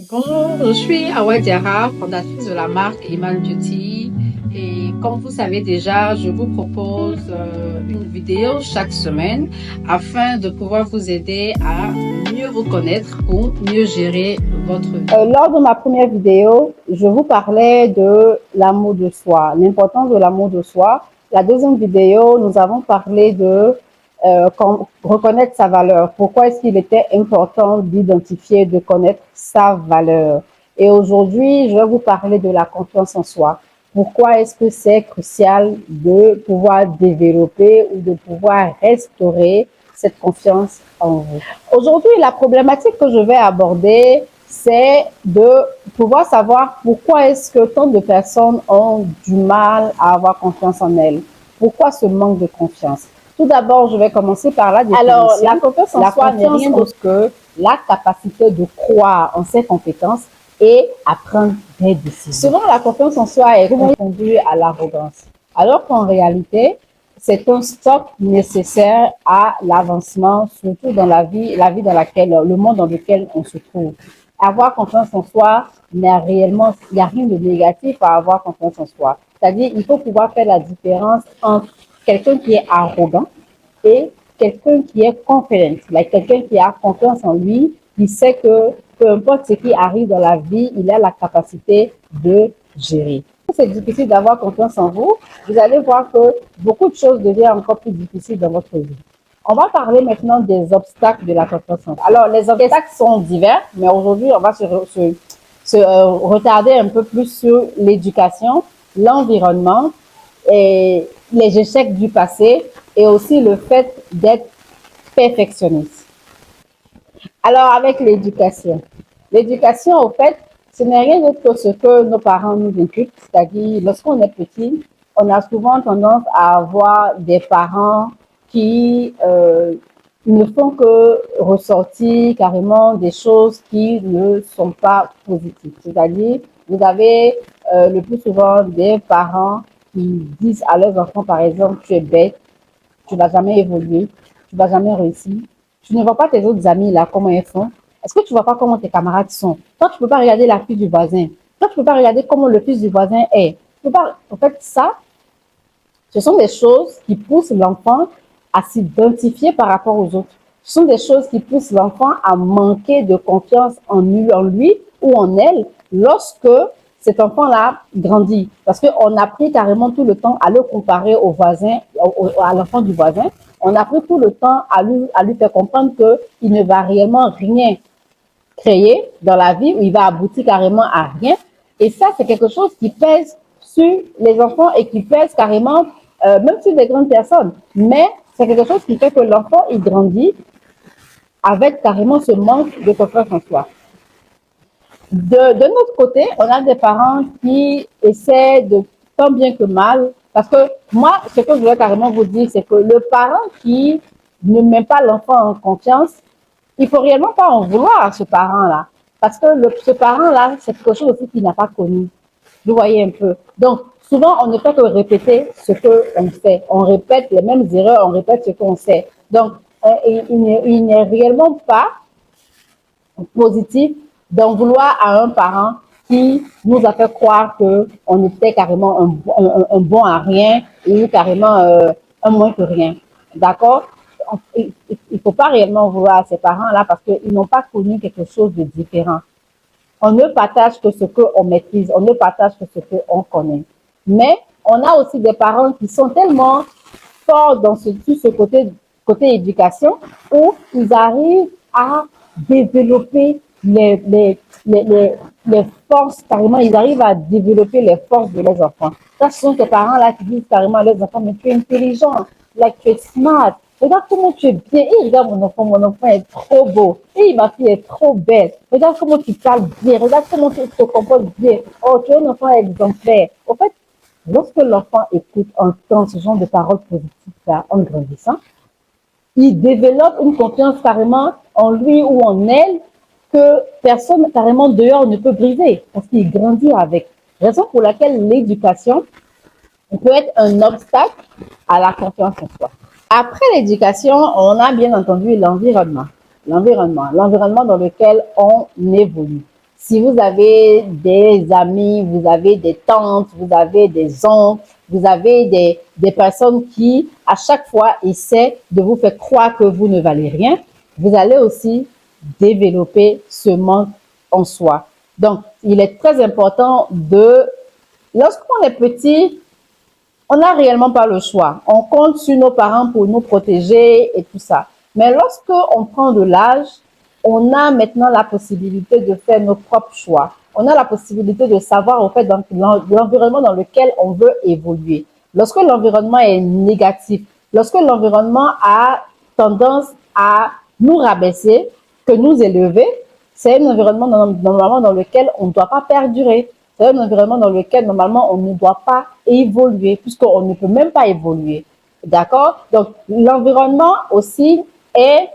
Bonjour, je suis Awa Diarra, fondatrice de la marque Iman Beauty. Et comme vous savez déjà, je vous propose une vidéo chaque semaine afin de pouvoir vous aider à mieux vous connaître pour mieux gérer votre vie. Lors de ma première vidéo, je vous parlais de l'amour de soi, l'importance de l'amour de soi. La deuxième vidéo, nous avons parlé de reconnaître sa valeur. Pourquoi est-ce qu'il était important d'identifier, de connaître sa valeur? Et aujourd'hui, je vais vous parler de la confiance en soi. Pourquoi est-ce que c'est crucial de pouvoir développer ou de pouvoir restaurer cette confiance en vous? Aujourd'hui, la problématique que je vais aborder, c'est de pouvoir savoir pourquoi est-ce que tant de personnes ont du mal à avoir confiance en elles. Pourquoi ce manque de confiance? Tout d'abord, je vais commencer par la définition. Alors, la confiance en soi n'est rien d'autre que la capacité de croire en ses compétences et à prendre des décisions. Souvent, la confiance en soi est confondue à l'arrogance, alors qu'en réalité, c'est un stock nécessaire à l'avancement, surtout dans la vie dans laquelle, le monde dans lequel on se trouve. Avoir confiance en soi, il n'y a rien de négatif à avoir confiance en soi. C'est-à-dire, il faut pouvoir faire la différence entre quelqu'un qui est arrogant et quelqu'un qui est confident, quelqu'un qui a confiance en lui, qui sait que peu importe ce qui arrive dans la vie, il a la capacité de gérer. C'est difficile d'avoir confiance en vous, vous allez voir que beaucoup de choses deviennent encore plus difficiles dans votre vie. On va parler maintenant des obstacles de la confiance en soi. Alors, les obstacles sont divers, mais aujourd'hui, on va retarder un peu plus sur l'éducation, l'environnement, et les échecs du passé et aussi le fait d'être perfectionniste. Alors, avec l'éducation. L'éducation, au fait, ce n'est rien d'autre que ce que nos parents nous inculquent, c'est-à-dire, lorsqu'on est petit, on a souvent tendance à avoir des parents qui ne font que ressortir carrément des choses qui ne sont pas positives. C'est-à-dire, vous avez le plus souvent des parents qui disent à leurs enfants, par exemple, tu es bête, tu ne vas jamais évoluer, tu ne vas jamais réussir. Tu ne vois pas tes autres amis là, comment ils font. Est-ce que tu ne vois pas comment tes camarades sont? Toi, tu ne peux pas regarder la fille du voisin. Toi, tu ne peux pas regarder comment le fils du voisin est. Tu peux pas... En fait, ça, ce sont des choses qui poussent l'enfant à s'identifier par rapport aux autres. Ce sont des choses qui poussent l'enfant à manquer de confiance en lui ou en elle lorsque cet enfant-là grandit. Parce qu'on a pris carrément tout le temps à le comparer au voisin, à l'enfant du voisin. On a pris tout le temps à lui faire comprendre qu'il ne va réellement rien créer dans la vie, où il va aboutir carrément à rien. Et ça, c'est quelque chose qui pèse sur les enfants et qui pèse carrément, même sur des grandes personnes. Mais c'est quelque chose qui fait que l'enfant, il grandit avec carrément ce manque de confiance en soi. De notre côté, on a des parents qui essaient de tant bien que mal, parce que moi, ce que je voulais carrément vous dire, c'est que le parent qui ne met pas l'enfant en confiance, il faut réellement pas en vouloir à ce parent-là, parce que ce parent-là, c'est quelque chose aussi qu'il n'a pas connu. Vous voyez un peu. Donc, souvent, on ne fait que répéter ce qu'on fait. On répète les mêmes erreurs, on répète ce qu'on sait. Donc, il n'est réellement pas positif d'en vouloir à un parent qui nous a fait croire qu'on était carrément un bon à rien ou carrément un moins que rien. D'accord? Il ne faut pas réellement vouloir à ces parents-là parce qu'ils n'ont pas connu quelque chose de différent. On ne partage que ce qu'on maîtrise, on ne partage que ce qu'on connaît. Mais on a aussi des parents qui sont tellement forts dans ce côté éducation où ils arrivent à développer les forces, carrément, ils arrivent à développer les forces de leurs enfants. Ça, ce sont ces parents-là qui disent carrément à leurs enfants, mais tu es intelligent, like, tu es smart, regarde comment tu es bien. Et regarde mon enfant est trop beau. Et ma fille est trop belle. Regarde comment tu parles bien. Regarde comment tu te comportes bien. Oh, tu es un enfant exemplaire. En fait, lorsque l'enfant écoute, entend ce genre de paroles positives en grandissant, il développe une confiance carrément en lui ou en elle que personne carrément dehors ne peut briser parce qu'il grandit avec. Raison pour laquelle l'éducation peut être un obstacle à la confiance en soi. Après l'éducation, on a bien entendu l'environnement. L'environnement dans lequel on évolue. si vous avez des amis, vous avez des tantes, vous avez des oncles, vous avez des personnes qui, à chaque fois, essaient de vous faire croire que vous ne valez rien, vous allez aussi développer ce manque en soi. Donc, il est très important lorsqu'on est petit, on n'a réellement pas le choix. On compte sur nos parents pour nous protéger et tout ça. Mais lorsque on prend de l'âge, on a maintenant la possibilité de faire nos propres choix. On a la possibilité de savoir, en fait, dans l'environnement dans lequel on veut évoluer. Lorsque l'environnement est négatif, lorsque l'environnement a tendance à nous rabaisser, que nous élever, c'est un environnement normalement dans lequel on ne doit pas perdurer. C'est un environnement dans lequel, normalement, on ne doit pas évoluer, puisqu'on ne peut même pas évoluer. D'accord? Donc, l'environnement aussi est,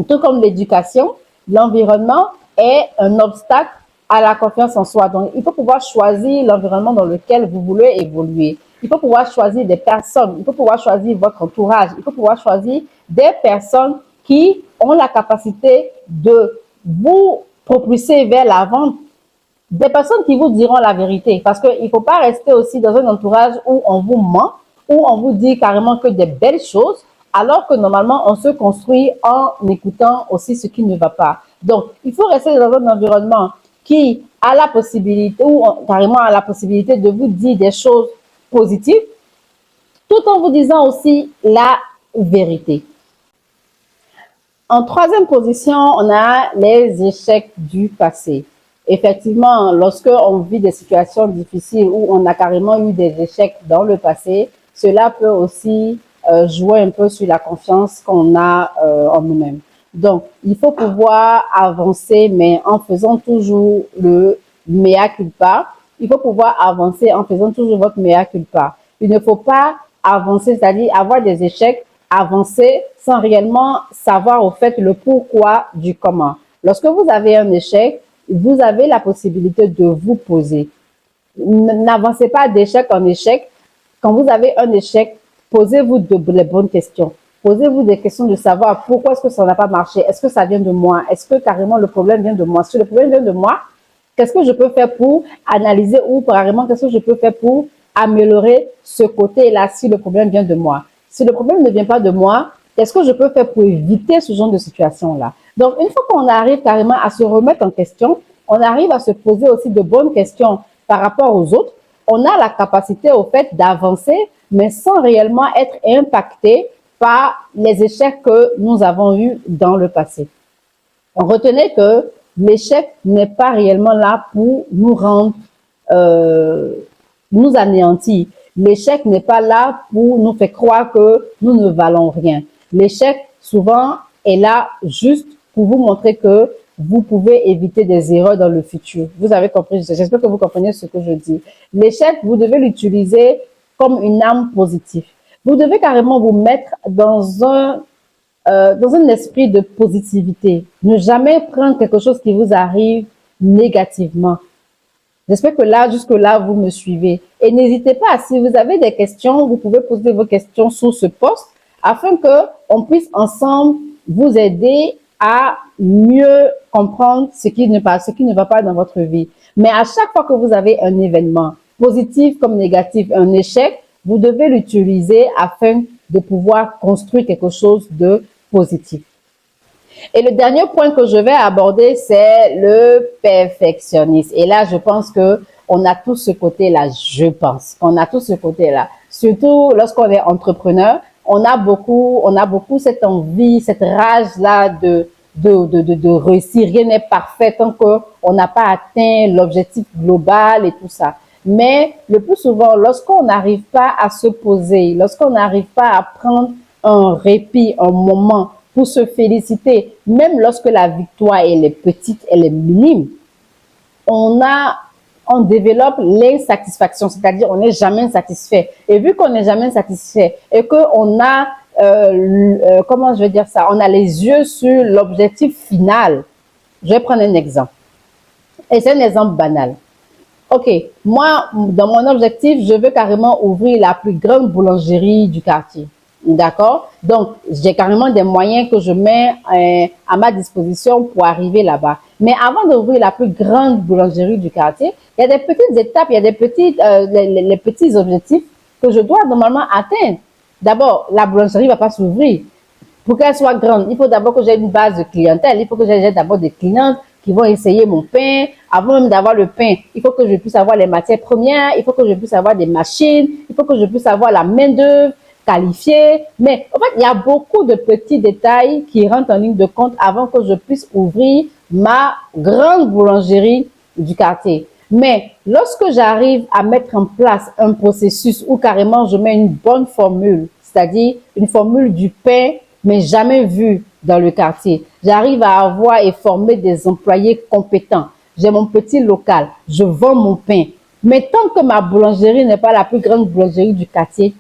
tout comme l'éducation, l'environnement est un obstacle à la confiance en soi. Donc, il faut pouvoir choisir l'environnement dans lequel vous voulez évoluer. Il faut pouvoir choisir des personnes. Il faut pouvoir choisir votre entourage. Il faut pouvoir choisir des personnes qui ont la capacité de vous propulser vers l'avant, des personnes qui vous diront la vérité. Parce qu'il ne faut pas rester aussi dans un entourage où on vous ment, où on vous dit carrément que des belles choses, alors que normalement, on se construit en écoutant aussi ce qui ne va pas. Donc, il faut rester dans un environnement qui a la possibilité, ou carrément a la possibilité de vous dire des choses positives, tout en vous disant aussi la vérité. En troisième position, on a les échecs du passé. Effectivement, lorsque on vit des situations difficiles où on a carrément eu des échecs dans le passé, cela peut aussi jouer un peu sur la confiance qu'on a en nous-mêmes. Donc, il faut pouvoir avancer, mais en faisant toujours le mea culpa. Il faut pouvoir avancer en faisant toujours votre mea culpa. Il ne faut pas avancer, c'est-à-dire avoir des échecs, avancer sans réellement savoir au fait le pourquoi du comment. Lorsque vous avez un échec, vous avez la possibilité de vous poser. N'avancez pas d'échec en échec. Quand vous avez un échec, posez-vous les bonnes questions. Posez-vous des questions de savoir pourquoi est-ce que ça n'a pas marché. Est-ce que ça vient de moi? Est-ce que carrément le problème vient de moi? Si le problème vient de moi, qu'est-ce que je peux faire pour analyser ou carrément qu'est-ce que je peux faire pour améliorer ce côté-là si le problème vient de moi? Si le problème ne vient pas de moi, qu'est-ce que je peux faire pour éviter ce genre de situation-là? Donc, une fois qu'on arrive carrément à se remettre en question, on arrive à se poser aussi de bonnes questions par rapport aux autres. On a la capacité, au fait, d'avancer, mais sans réellement être impacté par les échecs que nous avons eus dans le passé. Retenez que l'échec n'est pas réellement là pour nous rendre, nous anéantir. L'échec n'est pas là pour nous faire croire que nous ne valons rien. L'échec, souvent, est là juste pour vous montrer que vous pouvez éviter des erreurs dans le futur. Vous avez compris, j'espère que vous comprenez ce que je dis. L'échec, vous devez l'utiliser comme une arme positive. Vous devez carrément vous mettre dans un esprit de positivité. Ne jamais prendre quelque chose qui vous arrive négativement. J'espère que là, jusque-là, vous me suivez. Et n'hésitez pas, si vous avez des questions, vous pouvez poser vos questions sur ce post afin qu'on puisse ensemble vous aider à mieux comprendre ce qui ne va pas dans votre vie. Mais à chaque fois que vous avez un événement, positif comme négatif, un échec, vous devez l'utiliser afin de pouvoir construire quelque chose de positif. Et le dernier point que je vais aborder, c'est le perfectionnisme. Et là, je pense que on a tous ce côté-là, je pense. On a tous ce côté-là. Surtout lorsqu'on est entrepreneur, on a beaucoup cette envie, cette rage-là de réussir. Rien n'est parfait tant qu'on n'a pas atteint l'objectif global et tout ça. Mais le plus souvent, lorsqu'on n'arrive pas à se poser, lorsqu'on n'arrive pas à prendre un répit, un moment pour se féliciter, même lorsque la victoire elle est petite, elle est minime, on développe l'insatisfaction, c'est-à-dire on n'est jamais satisfait. Et vu qu'on n'est jamais satisfait et qu'on a, comment je vais dire ça, on a les yeux sur l'objectif final. Je vais prendre un exemple. Et c'est un exemple banal. Ok, moi, dans mon objectif, je veux carrément ouvrir la plus grande boulangerie du quartier. D'accord? Donc, j'ai carrément des moyens que je mets à ma disposition pour arriver là-bas. Mais avant d'ouvrir la plus grande boulangerie du quartier, il y a des petites étapes, il y a des petites, les petits objectifs que je dois normalement atteindre. D'abord, la boulangerie ne va pas s'ouvrir. Pour qu'elle soit grande, il faut d'abord que j'ai une base de clientèle. Il faut que j'ai d'abord des clients qui vont essayer mon pain. Avant même d'avoir le pain, il faut que je puisse avoir les matières premières. Il faut que je puisse avoir des machines. Il faut que je puisse avoir la main-d'œuvre qualifiée. Mais en fait, il y a beaucoup de petits détails qui rentrent en ligne de compte avant que je puisse ouvrir ma grande boulangerie du quartier. Mais lorsque j'arrive à mettre en place un processus où carrément je mets une bonne formule, c'est-à-dire une formule du pain mais jamais vu dans le quartier. J'arrive à avoir et former des employés compétents. J'ai mon petit local, je vends mon pain. Mais tant que ma boulangerie n'est pas la plus grande boulangerie du quartier,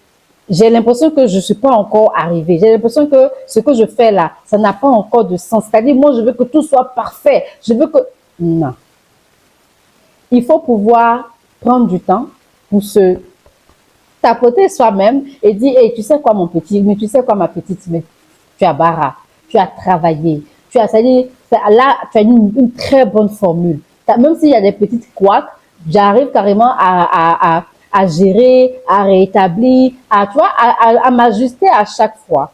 j'ai l'impression que je ne suis pas encore arrivée. J'ai l'impression que ce que je fais là, ça n'a pas encore de sens. C'est-à-dire, moi, je veux que tout soit parfait. Je veux que... Non. Il faut pouvoir prendre du temps pour se tapoter soi-même et dire, hey, tu sais quoi, mon petit, mais tu sais quoi, ma petite, mais tu as barra, tu as travaillé, tu as, c'est-à-dire, là, tu as une très bonne formule. Même s'il y a des petites couacs, j'arrive carrément à gérer, à rétablir, tu vois, à m'ajuster à chaque fois.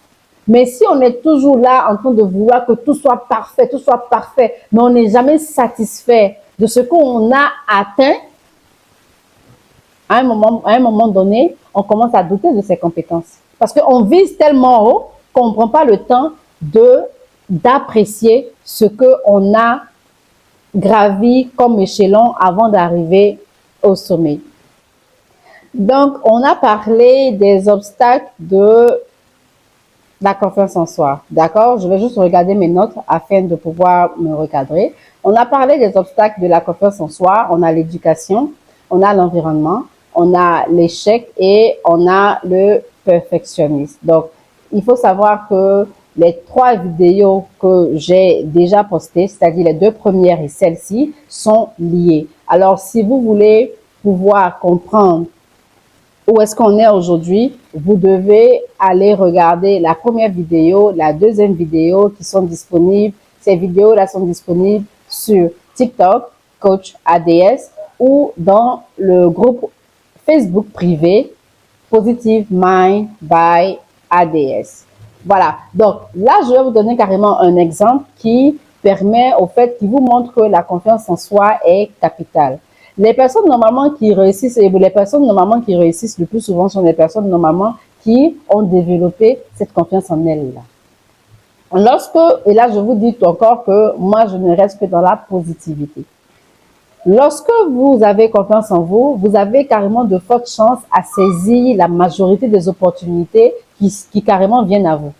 Mais si on est toujours là en train de vouloir que tout soit parfait, mais on n'est jamais satisfait de ce qu'on a atteint, à un moment donné, on commence à douter de ses compétences. Parce qu'on vise tellement haut qu'on ne prend pas le temps d'apprécier ce qu'on a gravi comme échelon avant d'arriver au sommet. Donc, on a parlé des obstacles de la confiance en soi. D'accord? Je vais juste regarder mes notes afin de pouvoir me recadrer. On a parlé des obstacles de la confiance en soi. On a l'éducation, on a l'environnement, on a l'échec et on a le perfectionnisme. Donc, il faut savoir que les 3 vidéos que j'ai déjà postées, c'est-à-dire les 2 premières et celle-ci, sont liées. Alors, si vous voulez pouvoir comprendre où est-ce qu'on est aujourd'hui, vous devez aller regarder la première vidéo, la deuxième vidéo qui sont disponibles. Ces vidéos-là sont disponibles sur TikTok, Coach ADS, ou dans le groupe Facebook privé Positive Mind by ADS. Voilà. Donc là, je vais vous donner carrément un exemple qui permet au fait, qui vous montre que la confiance en soi est capitale. Les personnes normalement qui réussissent, et les personnes normalement qui réussissent le plus souvent sont les personnes normalement qui ont développé cette confiance en elles-là. Et là je vous dis encore que moi je ne reste que dans la positivité. Lorsque vous avez confiance en vous, vous avez carrément de fortes chances à saisir la majorité des opportunités qui carrément viennent à vous.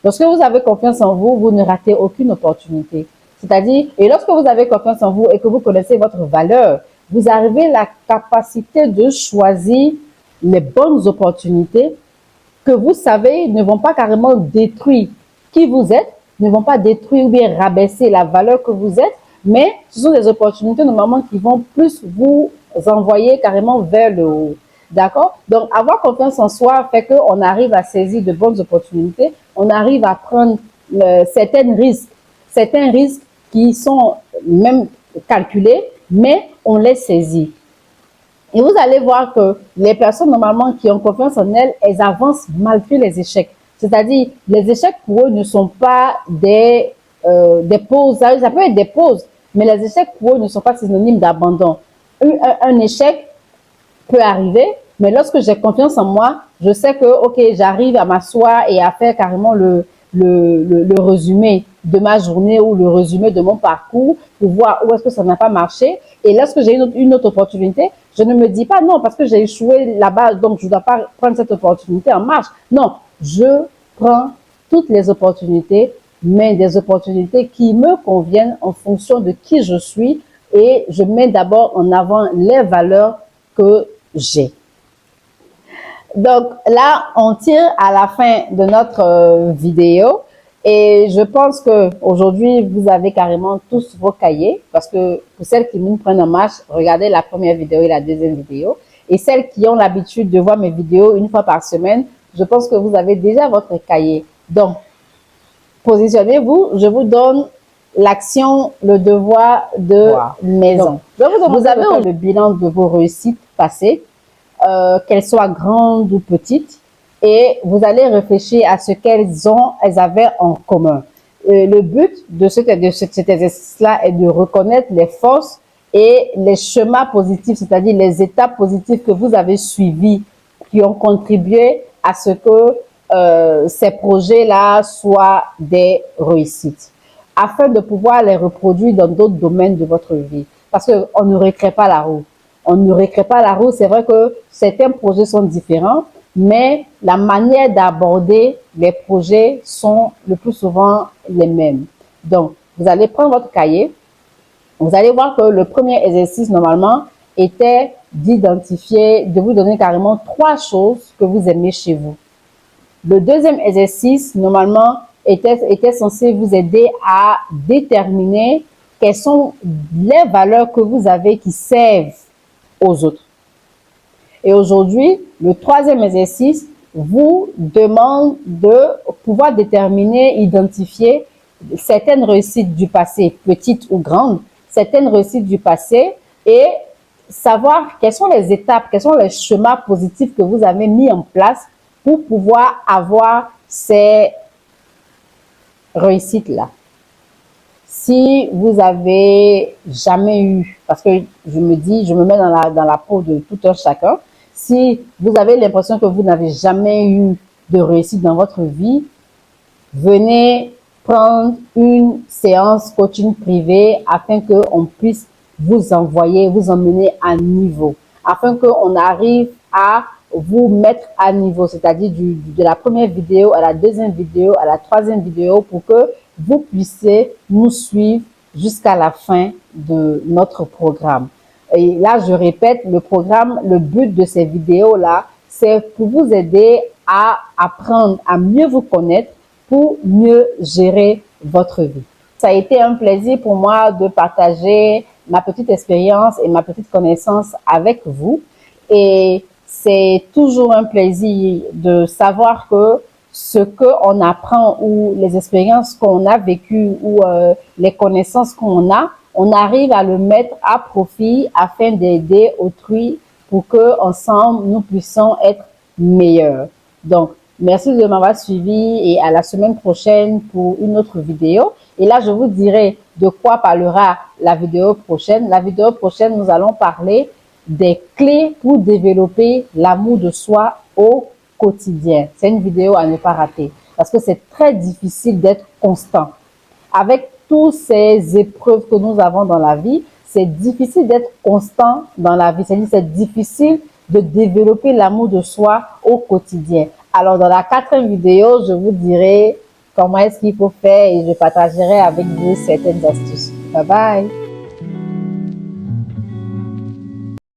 Lorsque vous avez confiance en vous, vous ne ratez aucune opportunité. C'est-à-dire, et lorsque vous avez confiance en vous et que vous connaissez votre valeur, vous avez la capacité de choisir les bonnes opportunités que vous savez ne vont pas carrément détruire qui vous êtes, ne vont pas détruire ou bien rabaisser la valeur que vous êtes, mais ce sont des opportunités normalement qui vont plus vous envoyer carrément vers le haut. D'accord? Donc, avoir confiance en soi fait qu'on arrive à saisir de bonnes opportunités, on arrive à prendre certains risques qui sont même calculés, mais on les saisit. Et vous allez voir que les personnes normalement qui ont confiance en elles, elles avancent malgré les échecs. C'est-à-dire, les échecs pour eux ne sont pas des pauses, ça peut être des pauses, mais les échecs pour eux ne sont pas synonymes d'abandon. Un échec peut arriver, mais lorsque j'ai confiance en moi, je sais que, ok, j'arrive à m'asseoir et à faire carrément le résumé de ma journée ou le résumé de mon parcours pour voir où est-ce que ça n'a pas marché. Et lorsque j'ai une autre opportunité, je ne me dis pas non parce que j'ai échoué là-bas, donc je ne dois pas prendre cette opportunité en marche. Non, je prends toutes les opportunités, mais des opportunités qui me conviennent en fonction de qui je suis et je mets d'abord en avant les valeurs que j'ai. Donc là, on tire à la fin de notre vidéo et je pense que aujourd'hui vous avez carrément tous vos cahiers parce que pour celles qui nous prennent en marche, regardez la première vidéo et la deuxième vidéo. Et celles qui ont l'habitude de voir mes vidéos une fois par semaine, je pense que vous avez déjà votre cahier. Donc, positionnez-vous, je vous donne l'action, le devoir de maison. Donc, vous avez le bilan de vos réussites passées, qu'elles soient grandes ou petites, et vous allez réfléchir à ce elles avaient en commun. Le but de cet exercice-là est de reconnaître les forces et les chemins positifs, c'est-à-dire les étapes positives que vous avez suivies, qui ont contribué à ce que ces projets-là soient des réussites, afin de pouvoir les reproduire dans d'autres domaines de votre vie. Parce qu'on ne recrée pas la roue. On ne recrée pas la roue. C'est vrai que certains projets sont différents, mais la manière d'aborder les projets sont le plus souvent les mêmes. Donc, vous allez prendre votre cahier. Vous allez voir que le premier exercice, normalement, était d'identifier, de vous donner carrément 3 choses que vous aimez chez vous. Le deuxième exercice, normalement, était censé vous aider à déterminer quelles sont les valeurs que vous avez qui servent aux autres. Et aujourd'hui, le troisième exercice vous demande de pouvoir déterminer, identifier certaines réussites du passé, petites ou grandes, certaines réussites du passé et savoir quelles sont les étapes, quels sont les chemins positifs que vous avez mis en place pour pouvoir avoir ces réussites-là. Si vous avez jamais eu, parce que je me mets dans la peau de tout un chacun, si vous avez l'impression que vous n'avez jamais eu de réussite dans votre vie, venez prendre une séance coaching privée afin qu'on puisse vous emmener à niveau, afin qu'on arrive à vous mettre à niveau, c'est-à-dire de la première vidéo à la deuxième vidéo, à la troisième vidéo, pour que vous puissiez nous suivre jusqu'à la fin de notre programme. Et là, je répète, le but de ces vidéos-là, c'est pour vous aider à apprendre à mieux vous connaître pour mieux gérer votre vie. Ça a été un plaisir pour moi de partager ma petite expérience et ma petite connaissance avec vous. Et c'est toujours un plaisir de savoir que ce qu'on apprend ou les expériences qu'on a vécues ou les connaissances qu'on a, on arrive à le mettre à profit afin d'aider autrui pour que ensemble nous puissions être meilleurs. Donc, merci de m'avoir suivi et à la semaine prochaine pour une autre vidéo. Et là, je vous dirai de quoi parlera la vidéo prochaine. La vidéo prochaine, nous allons parler des clés pour développer l'amour de soi au quotidien. C'est une vidéo à ne pas rater parce que c'est très difficile d'être constant. Avec toutes ces épreuves que nous avons dans la vie, c'est difficile d'être constant dans la vie. C'est difficile de développer l'amour de soi au quotidien. Alors, dans la 4e vidéo, je vous dirai comment est-ce qu'il faut faire et je partagerai avec vous certaines astuces. Bye bye!